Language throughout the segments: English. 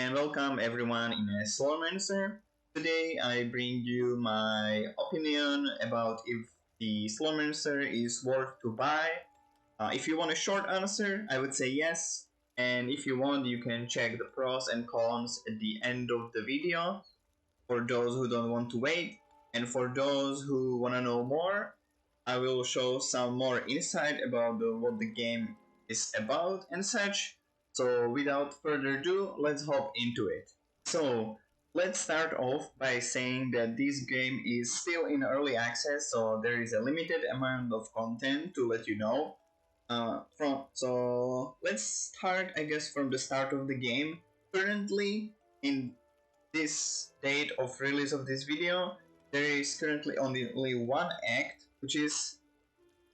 and welcome everyone in a Slormancer. Today I bring you my opinion about if the Slormancer is worth to buy. If you want a short answer, I would say yes. And if you want, you can check the pros and cons at the end of the video for those who don't want to wait. And for those who want to know more, I will show some more insight about what the game is about and such. So without further ado, let's hop into it. So let's start off by saying that this game is still in early access, so there is a limited amount of content to let you know. So let's start, I guess, from the start of the game. Currently, in this date of release of this video, there is currently only one act, which is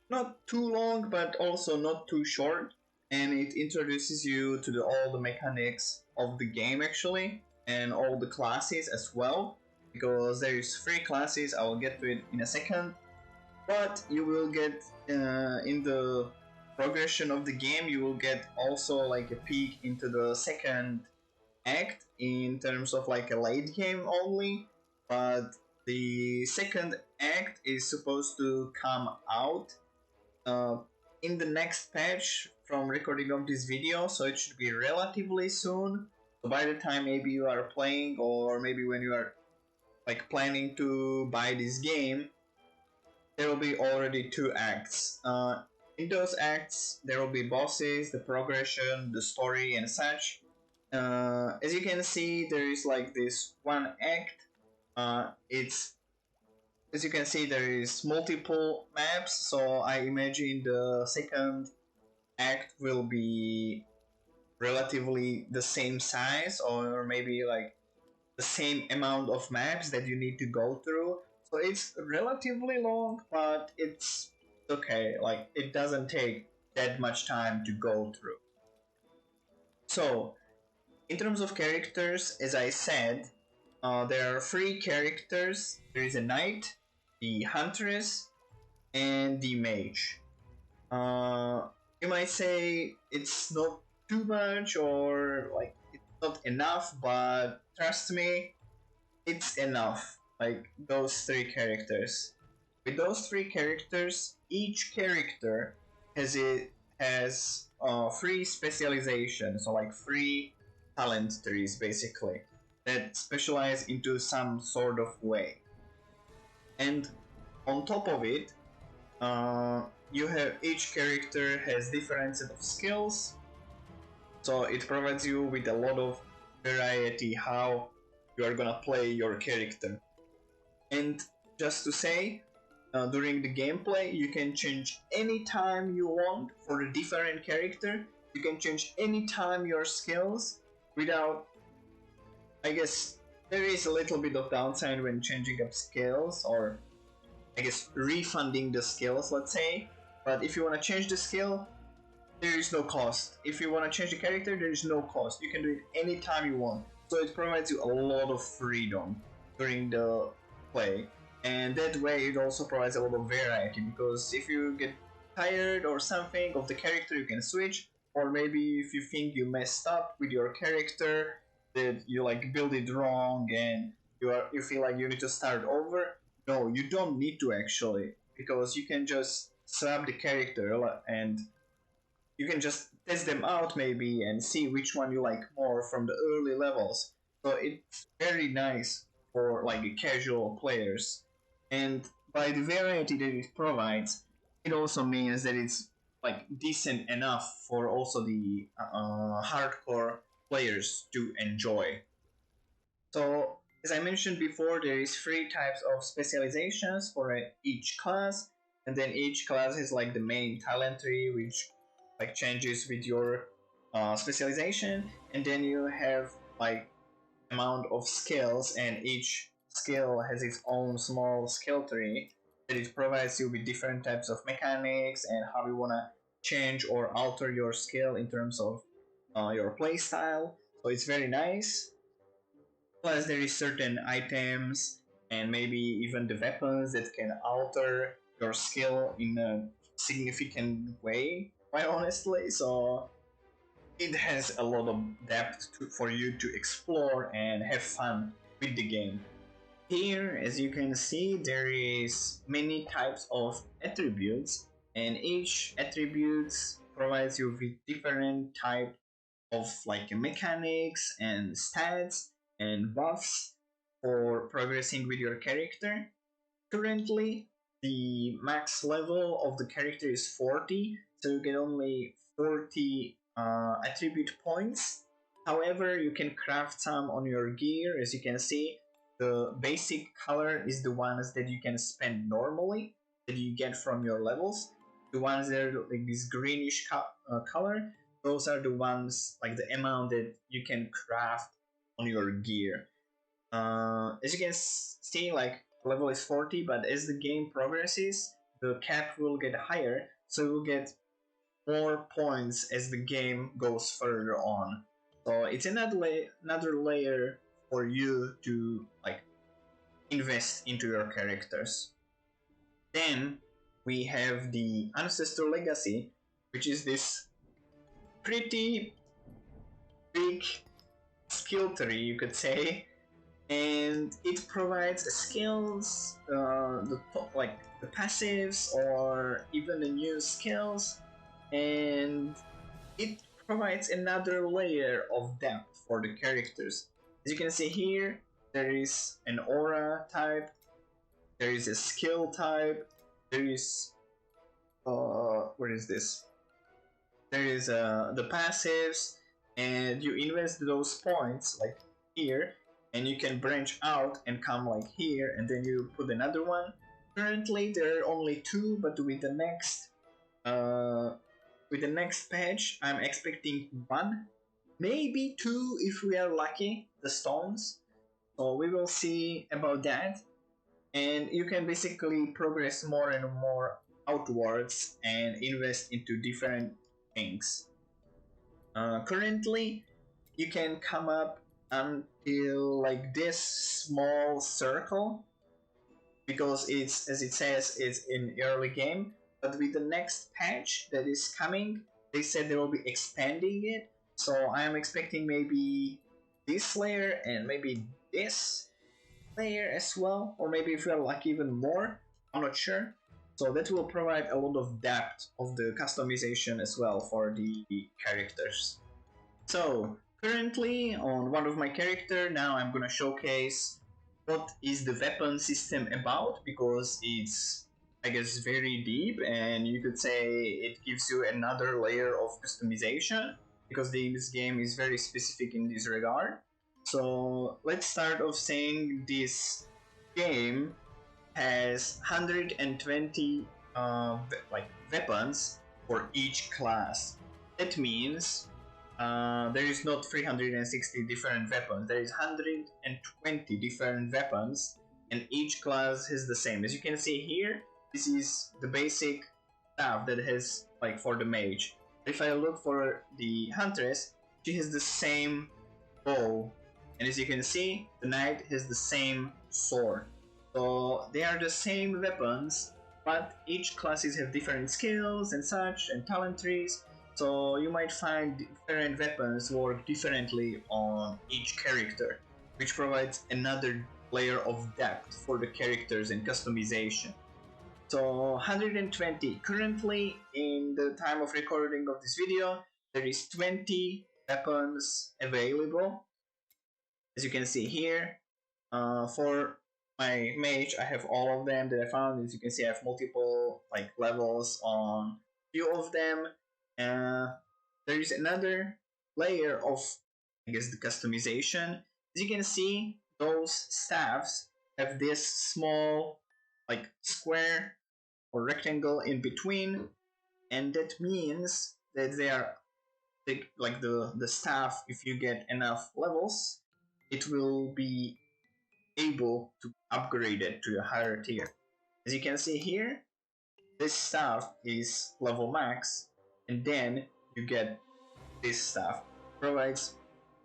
not too long but also not too short, and it introduces you to all the mechanics of the game actually, and all the classes as well, because there is 3 classes. I will get to it in a second, but you will get in the progression of the game, you will get also like a peek into the second act in terms of like a late game only, but the second act is supposed to come out uh, in the next patch from recording of this video, so it should be relatively soon. So by the time maybe you are playing, or maybe when you are like planning to buy this game, there will be already 2 acts. In those acts, there will be bosses, the progression, the story, and such. As you can see, there is like this one act. It's As you can see, there is multiple maps, so I imagine the second act will be relatively the same size, or maybe like the same amount of maps that you need to go through. So it's relatively long, but it's okay. Like, it doesn't take that much time to go through. So in terms of characters, as I said, there are 3 characters. There is a knight, the huntress, and the mage. You might say it's not too much, or like it's not enough, but trust me, it's enough. Like, those 3 characters. With those 3 characters, each character has 3 specializations, so like 3 talent trees basically, that specialize into some sort of way. And on top of it, you have each character has different set of skills, so it provides you with a lot of variety how you are gonna play your character. And just to say, during the gameplay, you can change any time you want for a different character. You can change any time your skills without, I guess, there is a little bit of downside when changing up skills, or I guess refunding the skills, let's say. But if you want to change the skill, there is no cost. If you want to change the character, there is no cost. You can do it anytime you want. So it provides you a lot of freedom during the play. And that way it also provides a lot of variety, because if you get tired or something of the character, you can switch. Or maybe if you think you messed up with your character, that you like build it wrong and you feel like you need to start over. No, you don't need to actually, because you can just swap the character and you can just test them out maybe and see which one you like more from the early levels. So it's very nice for like casual players. And by the variety that it provides, it also means that it's like decent enough for also the hardcore players to enjoy. So as I mentioned before, there is 3 types of specializations for each class, and then each class is like the main talent tree, which like changes with your specialization, and then you have like amount of skills, and each skill has its own small skill tree that it provides you with different types of mechanics and how you wanna change or alter your skill in terms of your playstyle. So it's very nice. Plus, there is certain items and maybe even the weapons that can alter your skill in a significant way, quite honestly. So it has a lot of depth for you to explore and have fun with the game. Here, as you can see, there is many types of attributes, and each attribute provides you with different type of like mechanics and stats and buffs for progressing with your character. Currently, the max level of the character is 40, so you get only 40 attribute points. However, you can craft some on your gear. As you can see, the basic color is the ones that you can spend normally, that you get from your levels. The ones that are like this greenish color, those are the ones like the amount that you can craft on your gear. As you can see, like level is 40, but as the game progresses, the cap will get higher, so you'll get more points as the game goes further on. So it's another layer for you to like invest into your characters. Then we have the Ancestral Legacy, which is this pretty big skill tree, you could say, and it provides skills, like the passives or even the new skills, and it provides another layer of depth for the characters. As you can see here, there is an aura type, there is a skill type, there is what is this? There is the passives, and you invest those points like here, and you can branch out and come like here, and then you put another one. Currently, there are only two, but with the next patch, I'm expecting one, maybe two if we are lucky. The stones. So we will see about that, and you can basically progress more and more outwards and invest into different things. Currently, you can come up until like this small circle because it's, as it says, it's in early game. But with the next patch that is coming, they said they will be expanding it. So I am expecting maybe this layer and maybe this layer as well, or maybe if we are lucky, even more. I'm not sure. So that will provide a lot of depth of the customization as well for the characters. So currently on one of my character, now I'm gonna showcase what is the weapon system about, because it's, I guess, very deep, and you could say it gives you another layer of customization because this game is very specific in this regard. So let's start off saying this game has 120 like weapons for each class. That means there is not 360 different weapons. There is 120 different weapons, and each class has the same. As you can see here, this is the basic stuff that has like for the mage. If I look for the huntress, she has the same bow, and as you can see, the knight has the same sword. So they are the same weapons, but each classes have different skills and such, and talent trees. So you might find different weapons work differently on each character, which provides another layer of depth for the characters and customization. So 120. Currently, in the time of recording of this video, there is 20 weapons available. As you can see here, for my mage, I have all of them that I found. As you can see, I have multiple like levels on few of them. There is another layer of, I guess, the customization. As you can see, those staffs have this small like square or rectangle in between, and that means that they are like the staff. If you get enough levels, it will be able to upgrade it to a higher tier. As you can see here, this staff is level max, and then you get this staff. Provides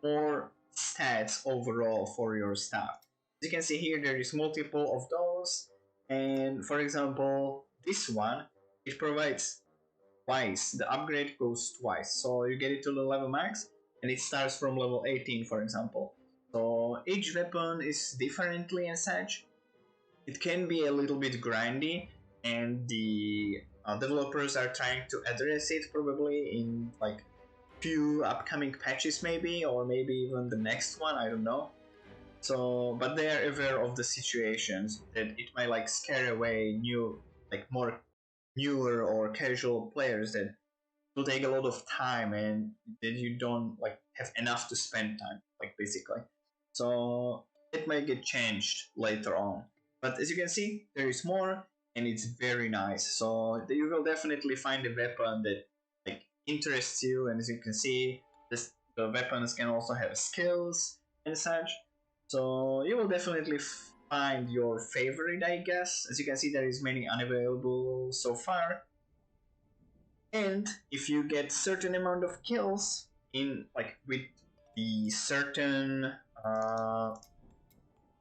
more stats overall for your staff. As you can see here, there is multiple of those, and for example, this one, it provides twice. The upgrade goes twice. So you get it to the level max, and it starts from level 18, for example. So each weapon is differently and such. It can be a little bit grindy, and the developers are trying to address it probably in like few upcoming patches maybe, or maybe even the next one, I don't know. So, but they are aware of the situations that it might like scare away more newer or casual players that will take a lot of time and that you don't like have enough to spend time, like basically. So it might get changed later on. But as you can see, there is more, and it's very nice. So you will definitely find a weapon that like interests you, and as you can see, the weapons can also have skills and such. So you will definitely find your favorite, I guess. As you can see, there is many unavailable so far, and if you get certain amount of kills in like with the uh,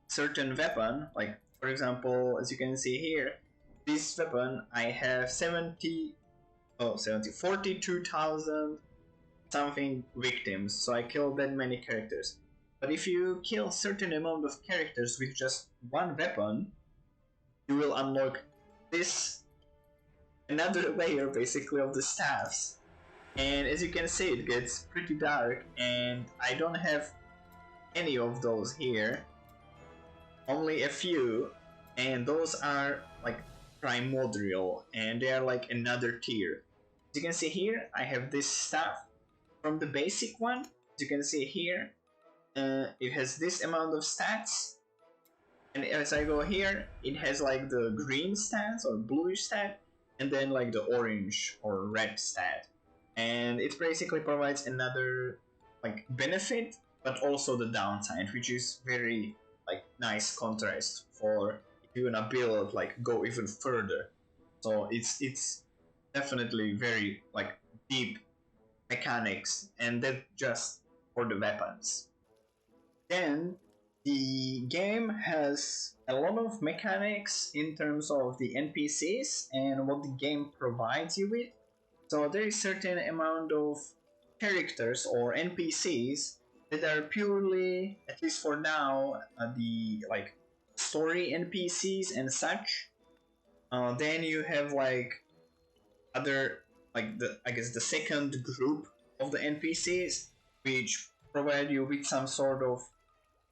certain weapon, like for example, as you can see here, this weapon I have 42,000 something victims, so I killed that many characters. But if you kill certain amount of characters with just one weapon, you will unlock this another layer basically of the staffs. And as you can see, it gets pretty dark, and I don't have any of those here, only a few, and those are like primordial, and they are like another tier. As you can see here, I have this staff from the basic one. As you can see here, it has this amount of stats, and as I go here, it has like the green stats or bluish stat, and then like the orange or red stat, and it basically provides another like benefit, but also the downside, which is very like nice contrast for if you wanna build like go even further. So it's definitely very like deep mechanics, and that just for the weapons. Then the game has a lot of mechanics in terms of the NPCs and what the game provides you with. So there is certain amount of characters or NPCs that are purely, at least for now, the like story NPCs and such. Then you have like other like the I guess the second group of the NPCs, which provide you with some sort of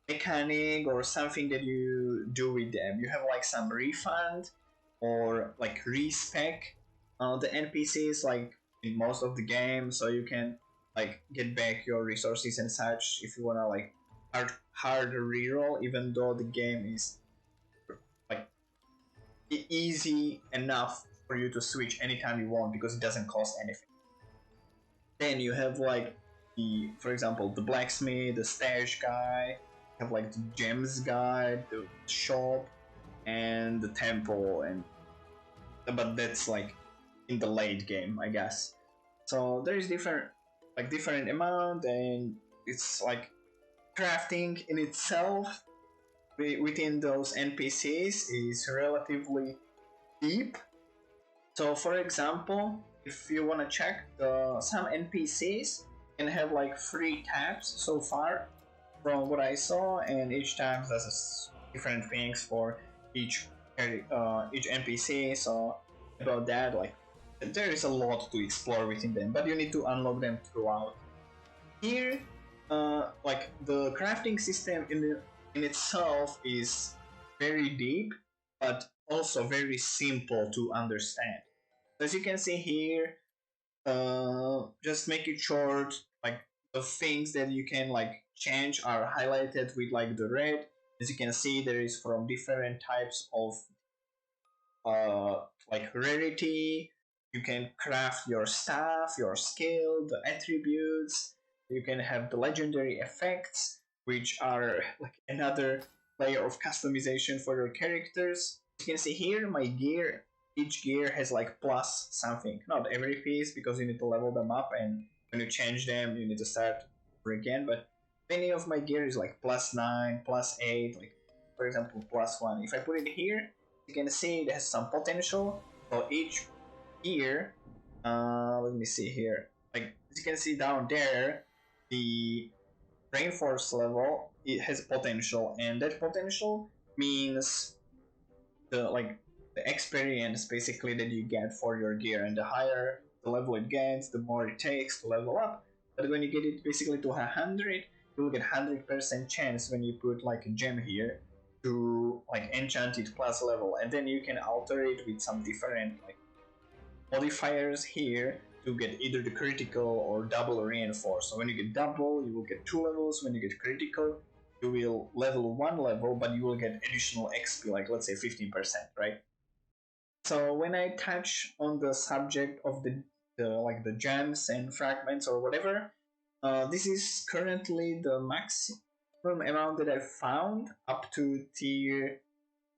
mechanic or something that you do with them. You have like some refund or like respec the NPCs like in most of the game, so you can like get back your resources and such if you wanna like hard reroll, even though the game is like easy enough for you to switch anytime you want because it doesn't cost anything. Then you have like for example, the blacksmith, the stash guy, have like the gems guy, the shop, and the temple, and but that's like in the late game, I guess. So there is different amount, and it's like crafting in itself within those NPCs is relatively deep. So for example, if you want to check, some NPCs can have like 3 tabs so far from what I saw, and each tab does different things for each NPC. So about that, like there is a lot to explore within them, but you need to unlock them throughout. Here, like the crafting system in itself is very deep, but also very simple to understand. As you can see here, just make it short. Like the things that you can like change are highlighted with like the red. As you can see, there is from different types of like rarity. You can craft your staff, your skill, the attributes. You can have the legendary effects, which are like another layer of customization for your characters. You can see here my gear. Each gear has like plus something. Not every piece because you need to level them up, and when you change them, you need to start over again. But many of my gear is like +9, +8, like for example +1. If I put it here, you can see it has some potential. So each gear Let me see here. Like as you can see down there, the rainforest level it has potential, and that potential means the experience basically that you get for your gear, and the higher the level it gets, the more it takes to level up. But when you get it basically to 100, you will get 100% chance when you put like a gem here to like enchant it plus level, and then you can alter it with some different like modifiers here to get either the critical or double reinforce. So when you get double, you will get 2 levels. When you get critical, you will level 1 level, but you will get additional XP, like let's say 15%, right? So when I touch on the subject of the gems and fragments or whatever, this is currently the maximum amount that I found up to tier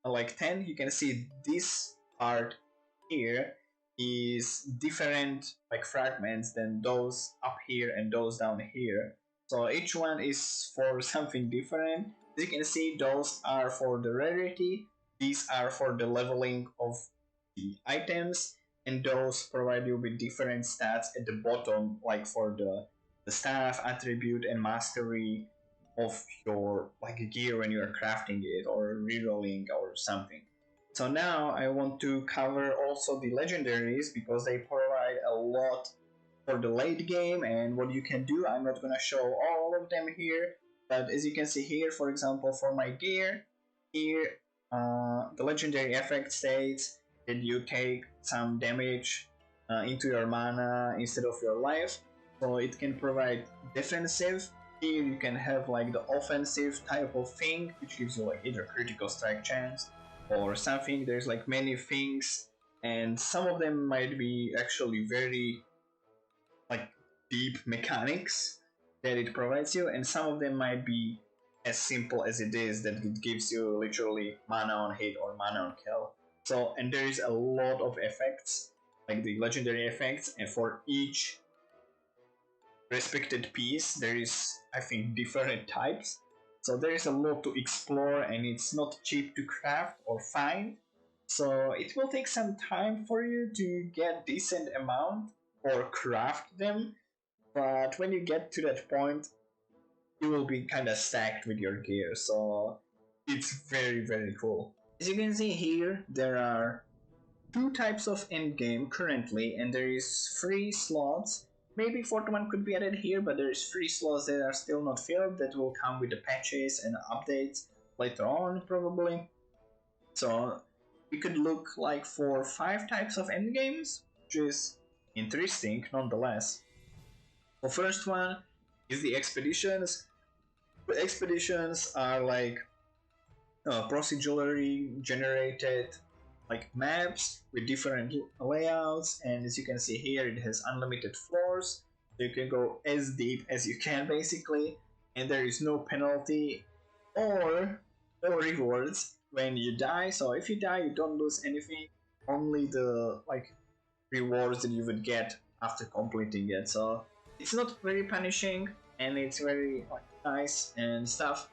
like 10. You can see this part here is different like fragments than those up here and those down here. So each one is for something different. As you can see, those are for the rarity, these are for the leveling of the items, and those provide you with different stats at the bottom, like for the staff attribute and mastery of your like gear when you are crafting it or rerolling or something. So now I want to cover also the legendaries because they provide a lot for the late game and what you can do. I'm not gonna show all of them here, but as you can see here, for example, for my gear, here the legendary effect states that you take some damage into your mana instead of your life. So it can provide defensive. Here you can have like the offensive type of thing, which gives you like either critical strike chance or something. There's like many things, and some of them might be actually very like deep mechanics that it provides you, and some of them might be as simple as it is, that it gives you literally mana on hit or mana on kill. So, and there is a lot of effects, like the legendary effects, and for each respected piece there is, I think, different types. So there is a lot to explore, and it's not cheap to craft or find. So it will take some time for you to get decent amount or craft them, but when you get to that point, you will be kind of stacked with your gear. So it's very very cool. As you can see here, there are two types of endgame currently, and there is free slots. Maybe fourth one could be added here, but there is free slots that are still not filled that will come with the patches and updates later on probably. So we could look like for 5 types of endgames, which is interesting nonetheless. The first one is the expeditions. The expeditions are like procedurally generated like maps with different layouts, and as you can see here, it has unlimited floors, so you can go as deep as you can basically, and there is no penalty or no rewards when you die. So if you die, you don't lose anything, only the like rewards that you would get after completing it. So it's not very punishing, and it's very like nice and stuff.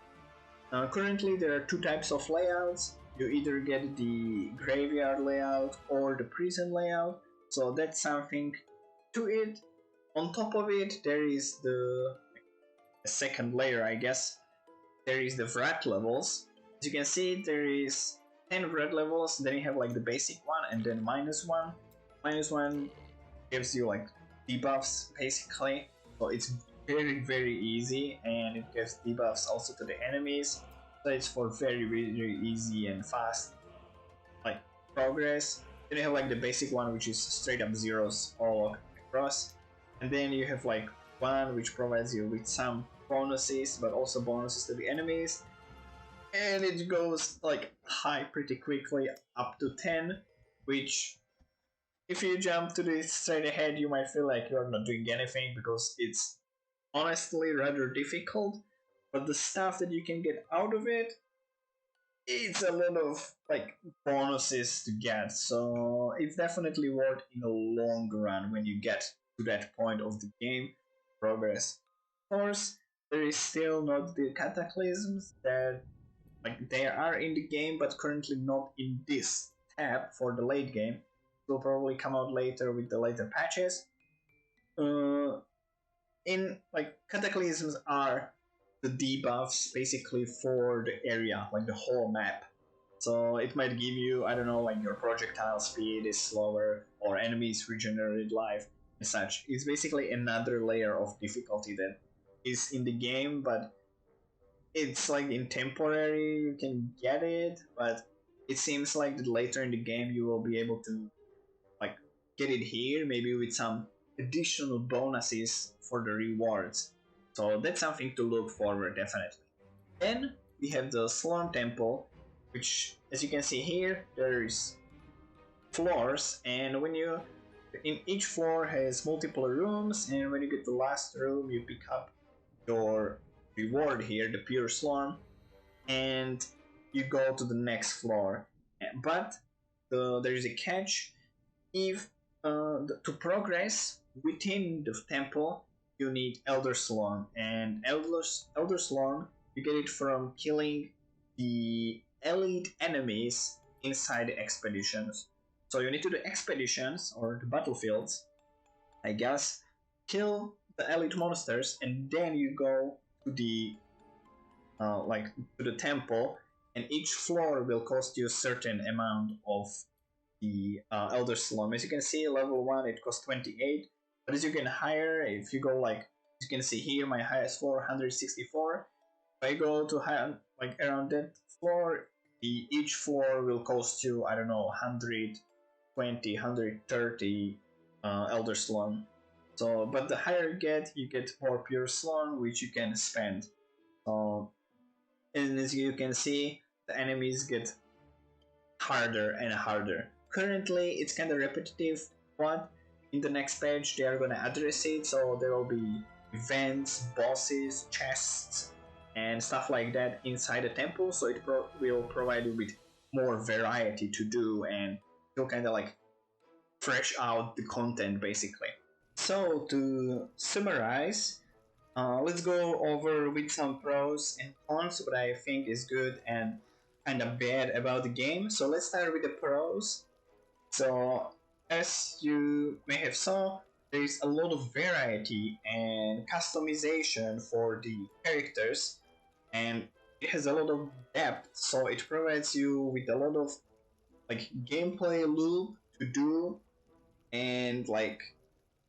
Currently, there are 2 types of layouts. You either get the graveyard layout or the prison layout, so that's something to it. On top of it, there is the second layer, I guess. There is the Vrat levels. As you can see, there is 10 Vrat levels, then you have like the basic one and then -1. -1 gives you like debuffs basically, so it's very very easy, and it gives debuffs also to the enemies, so it's for very very easy and fast like progress. Then you have like the basic one, which is straight up zeros all across, and then you have like one which provides you with some bonuses, but also bonuses to the enemies, and it goes like high pretty quickly up to 10, which if you jump to the straight ahead, you might feel like you're not doing anything because it's honestly rather difficult. But the stuff that you can get out of it, it's a lot of like bonuses to get. So it's definitely worth in the long run when you get to that point of the game progress. Of course, there is still not the cataclysms that like they are in the game, but currently not in this tab for the late game. will probably come out later with the later patches. In like cataclysms are the debuffs basically for the area, like the whole map. So it might give you, I don't know, like your projectile speed is slower or enemies regenerate life and such. It's basically another layer of difficulty that is in the game, but it's like in temporary you can get it, but it seems like that later in the game you will be able to like get it here, maybe with some additional bonuses for the rewards. So that's something to look forward definitely. Then we have the Slorm Temple, which as you can see here, there's floors, and when you in each floor has multiple rooms, and when you get the last room you pick up your reward here, the pure Slorm, and you go to the next floor. But there is a catch. If to progress within the temple, you need Elder Slorm, and Elder Slorm you get it from killing the elite enemies inside the expeditions. So you need to do expeditions or the battlefields, I guess, kill the elite monsters, and then you go to the like to the temple, and each floor will cost you a certain amount of the Elder Slum. As you can see, level 1 it costs 28, but as you can higher, if you go like, you can see here, my highest floor 164. If I go to high, like around that floor, each floor will cost you, I don't know, 120, 130 Elder Slum. So, but the higher you get more pure Slum, which you can spend. And as you can see, the enemies get harder and harder. Currently, it's kind of repetitive, but in the next page they are gonna address it, so there will be events, bosses, chests, and stuff like that inside the temple, so it will provide you with more variety to do, and you'll kind of like fresh out the content basically. So to summarize, let's go over with some pros and cons what I think is good and kind of bad about the game. So let's start with the pros. So as you may have saw, there is a lot of variety and customization for the characters, and it has a lot of depth. So it provides you with a lot of like gameplay loop to do, and like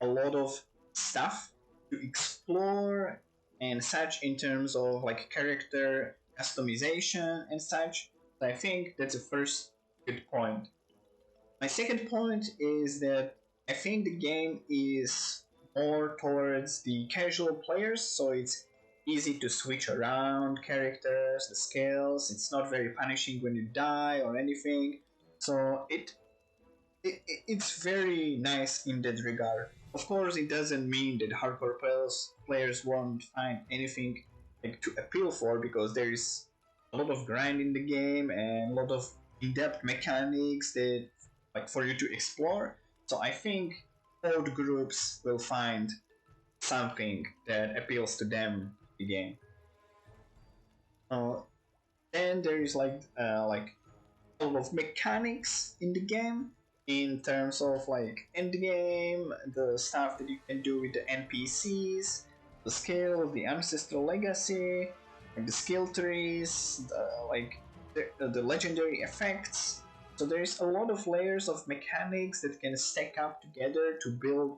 a lot of stuff to explore and such in terms of like character customization and such. I think that's the first good point. My second point is that I think the game is more towards the casual players, so it's easy to switch around characters, the skills. It's not very punishing when you die or anything. So it's very nice in that regard. Of course, it doesn't mean that hardcore players won't find anything like, to appeal for, because there is a lot of grind in the game and a lot of in-depth mechanics that like for you to explore. So I think both groups will find something that appeals to them in the game. Then there is like a lot of mechanics in the game in terms of like end game, the stuff that you can do with the NPCs, the skill, the ancestral legacy, like the skill trees, the legendary effects. So there's a lot of layers of mechanics that can stack up together to build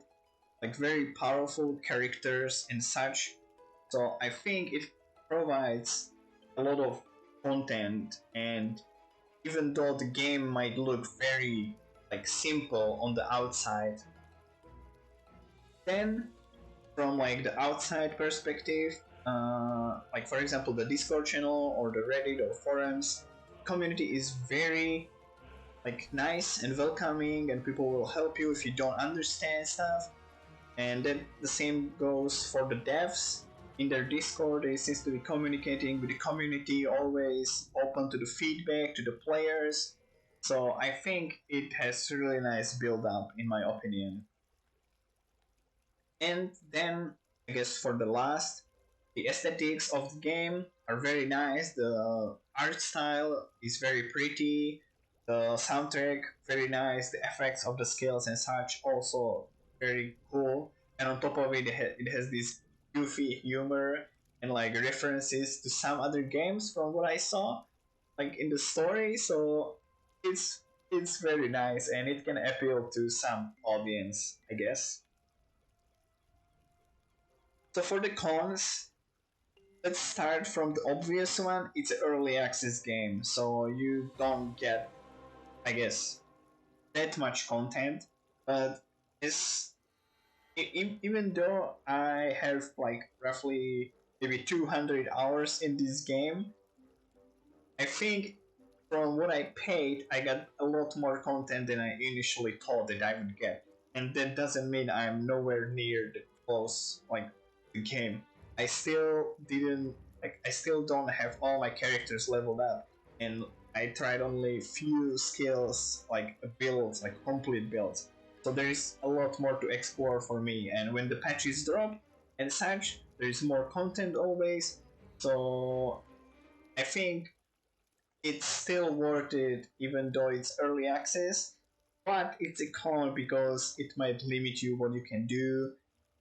like very powerful characters and such. So I think it provides a lot of content, and even though the game might look very like simple on the outside, then from like the outside perspective, like for example the Discord channel or the Reddit or forums, community is very like nice and welcoming, and people will help you if you don't understand stuff. And then the same goes for the devs. In their Discord, they seem to be communicating with the community, always open to the feedback to the players. So I think it has really nice build up, in my opinion. And then I guess for the last, the aesthetics of the game are very nice. The art style is very pretty. The soundtrack very nice, the effects of the skills and such also very cool. And on top of it, it has this goofy humor and like references to some other games from what I saw, like in the story. So it's it's very nice and it can appeal to some audience, I guess. So for the cons, let's start from the obvious one. It's an early access game, so you don't get, I guess, that much content. But it's even though I have like roughly maybe 200 hours in this game, I think from what I paid, I got a lot more content than I initially thought that I would get. And that doesn't mean I'm nowhere near the close like the game. I still didn't I still don't have all my characters leveled up, and I tried only few skills like builds, like complete builds. So there is a lot more to explore for me. And when the patches drop and such, there is more content always. So I think it's still worth it even though it's early access, but it's a con because it might limit you what you can do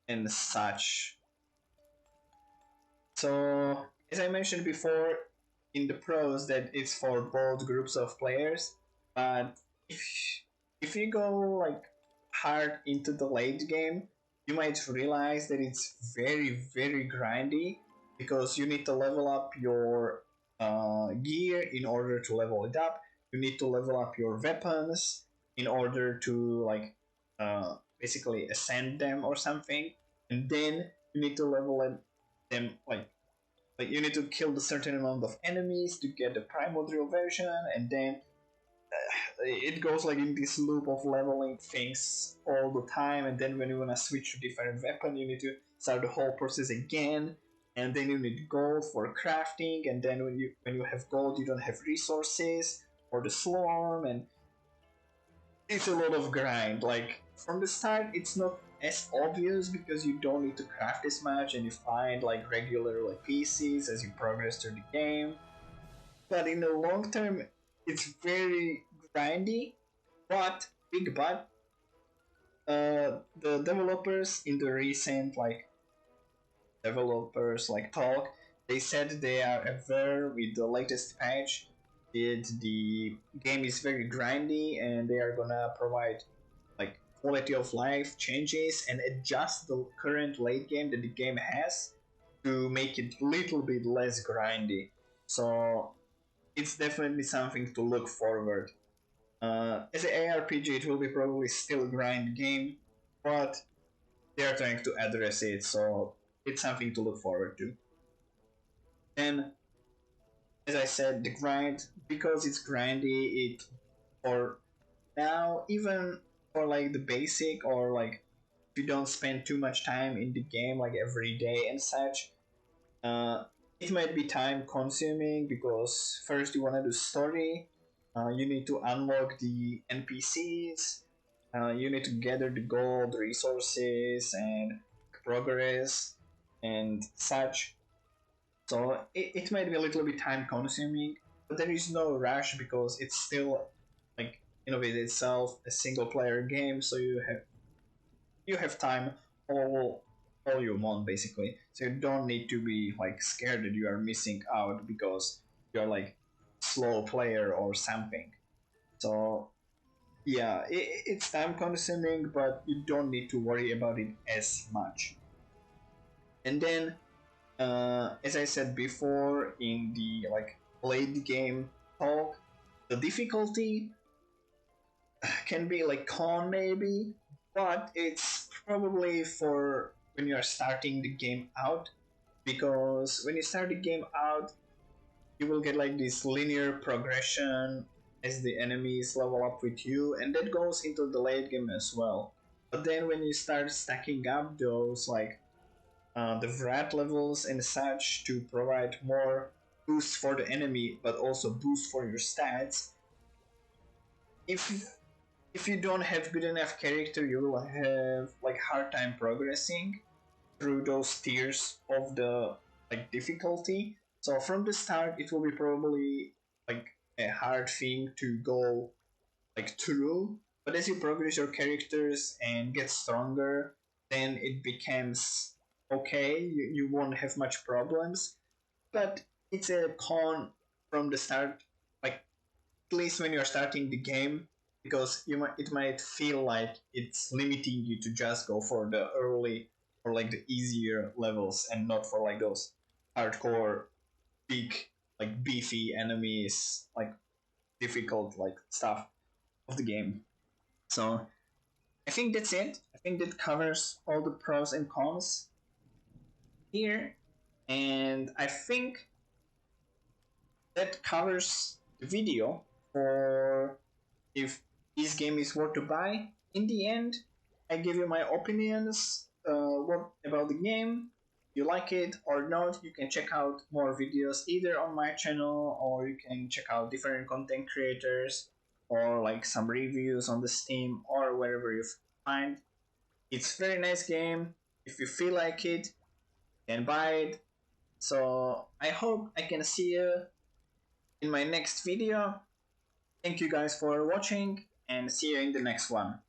and such. So as I mentioned before in the pros that it's for both groups of players, but if if you go like hard into the late game, you might realize that it's very grindy because you need to level up your gear in order to level it up. You need to level up your weapons in order to like basically ascend them or something, and then you need to them like you need to kill a certain amount of enemies to get the primordial version, and then it goes like in this loop of leveling things all the time. And then when you wanna switch to different weapon, you need to start the whole process again. And then you need gold for crafting, and then when you have gold, you don't have resources for the swarm, and it's a lot of grind. Like from the start, it's not as obvious because you don't need to craft as much, and you find like regular like pieces as you progress through the game. But in the long term, it's very grindy. But big but, the developers in the recent like developers like talk, they said they are aware with the latest patch that the game is very grindy and they are gonna provide like quality of life changes and adjust the current late game that the game has to make it a little bit less grindy. So it's definitely something to look forward. As an ARPG, it will be probably still a grind game, but they are trying to address it, so it's something to look forward to. And as I said, the grind, because it's grindy, it for now, even for like the basic or like if you don't spend too much time in the game like every day and such, uh, it might be time consuming because first you want to do story, you need to unlock the NPCs, you need to gather the gold, resources, and progress and such. So it might be a little bit time consuming, but there is no rush because it's still like in of it itself a single player game, so you have time all all you want basically. So you don't need to be like scared that you are missing out because you're like slow player or something. So yeah, it's time consuming, but you don't need to worry about it as much. And then, as I said before in the like late game talk, the difficulty can be like con maybe, but it's probably for when you are starting the game out, because when you start the game out, you will get like this linear progression as the enemies level up with you, and that goes into the late game as well. But then when you start stacking up those like the Vrat levels and such to provide more boost for the enemy, but also boost for your stats, if if you don't have good enough character, you will have like hard time progressing through those tiers of the like difficulty. So from the start, it will be probably like a hard thing to go like through. But as you progress your characters and get stronger, then it becomes okay. You won't have much problems. But it's a con from the start, like at least when you're starting the game, because it might feel like it's limiting you to just go for the early or like the easier levels and not for like those hardcore big like beefy enemies like difficult like stuff of the game. So I think that's it. I think that covers all the pros and cons here, and I think that covers the video for if this game is worth to buy. In the end, I give you my opinions what about the game. You like it or not, you can check out more videos either on my channel, or you can check out different content creators, or like some reviews on the Steam or wherever you find. It's a very nice game. If you feel like it, you can buy it. So I hope I can see you in my next video. Thank you guys for watching and see you in the next one.